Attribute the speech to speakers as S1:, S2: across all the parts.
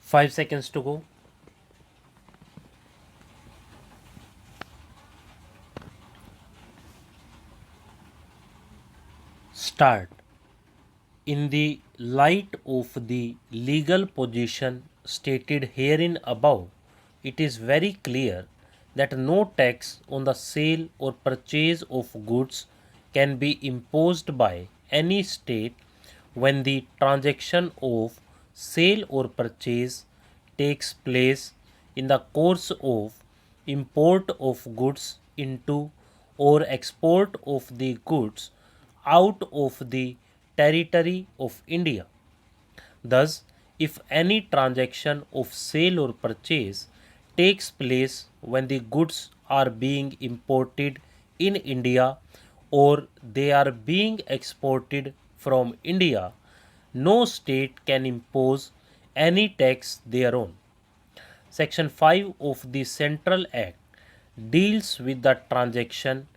S1: 5 seconds to go. Start. In the light of the legal position stated herein above, it is very clear that no tax on the sale or purchase of goods can be imposed by any state when the transaction of sale or purchase takes place in the course of import of goods into or export of the goods out of the territory of India. Thus, if any transaction of sale or purchase takes place when the goods are being imported in India or they are being exported from India, no state can impose any tax thereon. Section 5 of the Central Act deals with the transaction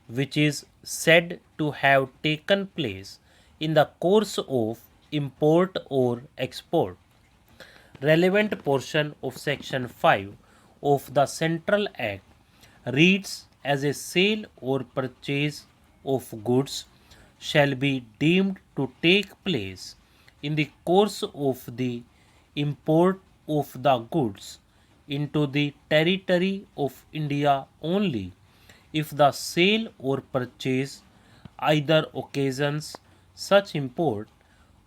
S1: which is said to have taken place in the course of import or export. Relevant portion of Section 5 of the Central Act reads as a sale or purchase of goods shall be deemed to take place in the course of the import of the goods into the territory of India only if the sale or purchase either occasions such import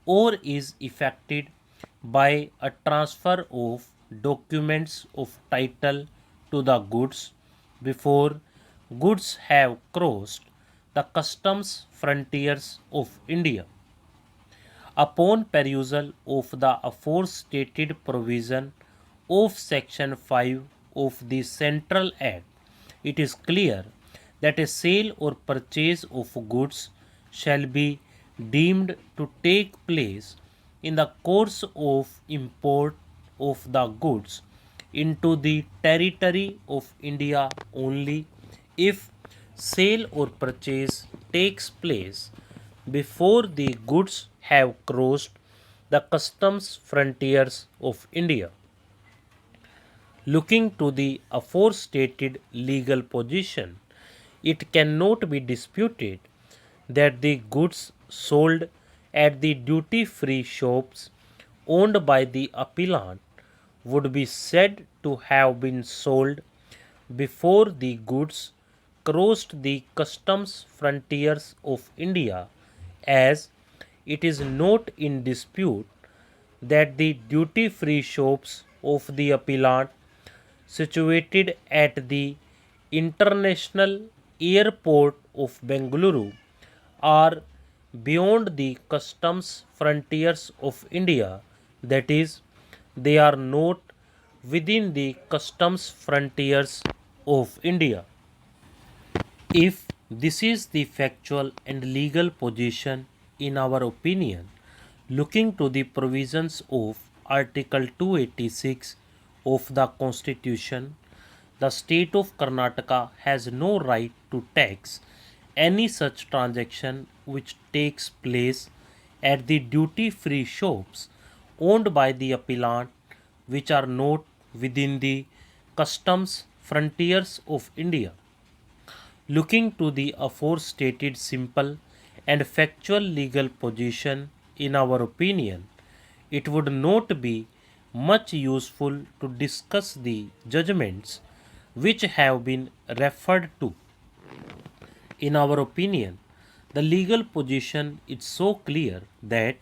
S1: or is effected by a transfer of documents of title to the goods before goods have crossed the customs frontiers of India. Upon perusal of the aforestated provision of Section 5 of the Central Act, it is clear that a sale or purchase of goods shall be deemed to take place in the course of import of the goods into the territory of India only if sale or purchase takes place before the goods have crossed the customs frontiers of India. Looking to the aforestated legal position, it cannot be disputed that the goods sold at the duty free shops owned by the appellant would be said to have been sold before the goods crossed the customs frontiers of India, as it is not in dispute that the duty free shops of the appellant situated at the International Airport of Bengaluru are beyond the customs frontiers of India, that is, they are not within the customs frontiers of India. If this is the factual and legal position, in our opinion, looking to the provisions of Article 286 of the Constitution, the state of Karnataka has no right to tax any such transaction which takes place at the duty free shops owned by the appellant which are not within the customs frontiers of India. Looking to the aforestated simple and factual legal position, in our opinion, it would not be much useful to discuss the judgments which have been referred to. In our opinion, the legal position is so clear that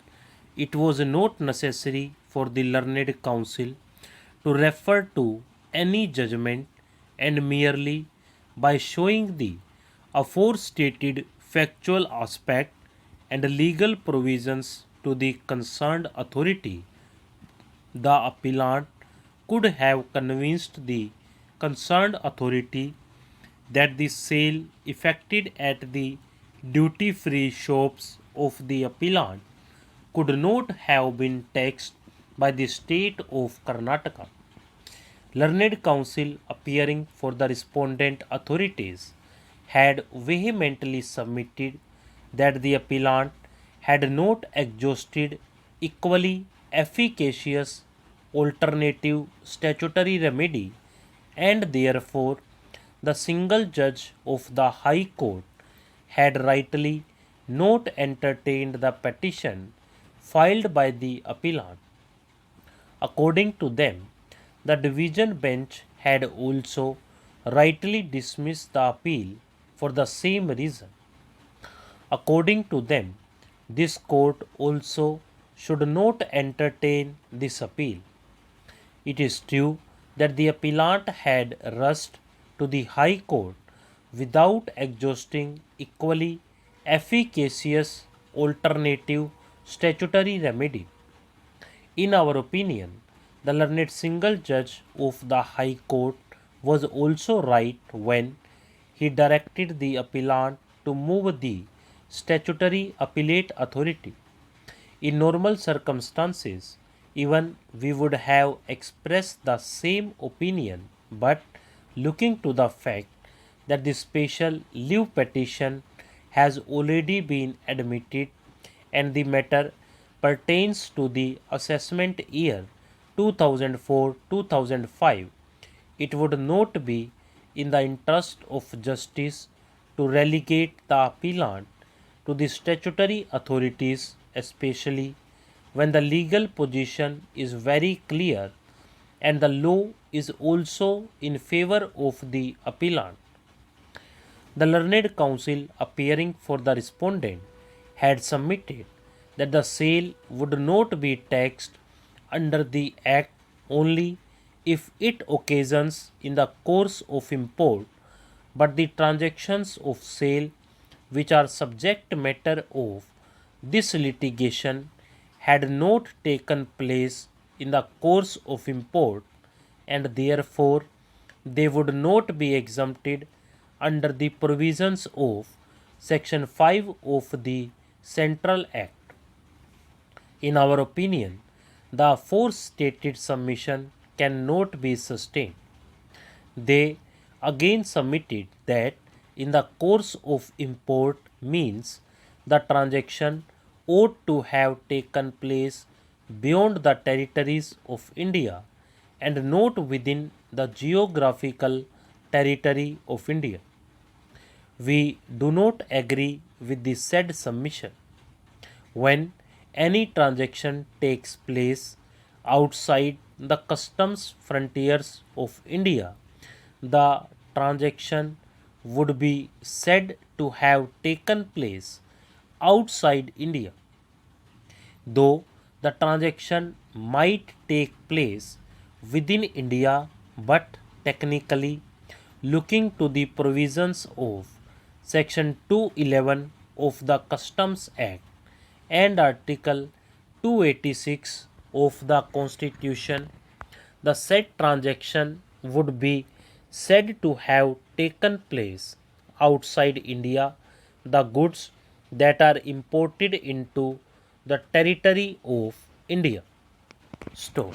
S1: it was not necessary for the learned counsel to refer to any judgment, and merely by showing the aforestated factual aspect and legal provisions to the concerned authority, the appellant could have convinced the concerned authority that the sale effected at the duty free shops of the appellant could not have been taxed by the state of Karnataka. Learned counsel appearing for the respondent authorities had vehemently submitted that the appellant had not exhausted equally efficacious alternative statutory remedy, and therefore the single judge of the High Court had rightly not entertained the petition filed by the appellant. According to them, the division bench had also rightly dismissed the appeal for the same reason. According to them, this court also should not entertain this appeal. It is true that the appellant had rushed to the High Court without exhausting equally efficacious alternative statutory remedy. In our opinion, the learned single judge of the High Court was also right when he directed the appellant to move the statutory appellate authority. In normal circumstances, even we would have expressed the same opinion, but looking to the fact that the special leave petition has already been admitted and the matter pertains to the assessment year 2004-2005, it would not be in the interest of justice to relegate the appellant to the statutory authorities, especially when the legal position is very clear and the law is also in favor of the appellant. The learned counsel appearing for the respondent had submitted that the sale would not be taxed under the Act only if it occasions in the course of import, but the transactions of sale which are subject matter of this litigation had not taken place in the course of import, and therefore they would not be exempted under the provisions of Section 5 of the Central Act. In our opinion, the aforestated submission cannot be sustained. They again submitted that in the course of import means the transaction ought to have taken place beyond the territories of India and not within the geographical territory of India. We do not agree with the said submission. When any transaction takes place outside the customs frontiers of India, the transaction would be said to have taken place outside India, though the transaction might take place within India, but technically, looking to the provisions of Section 211 of the Customs Act and Article 286 of the Constitution, the said transaction would be said to have taken place outside India. The goods that are imported into the territory of India. Stop.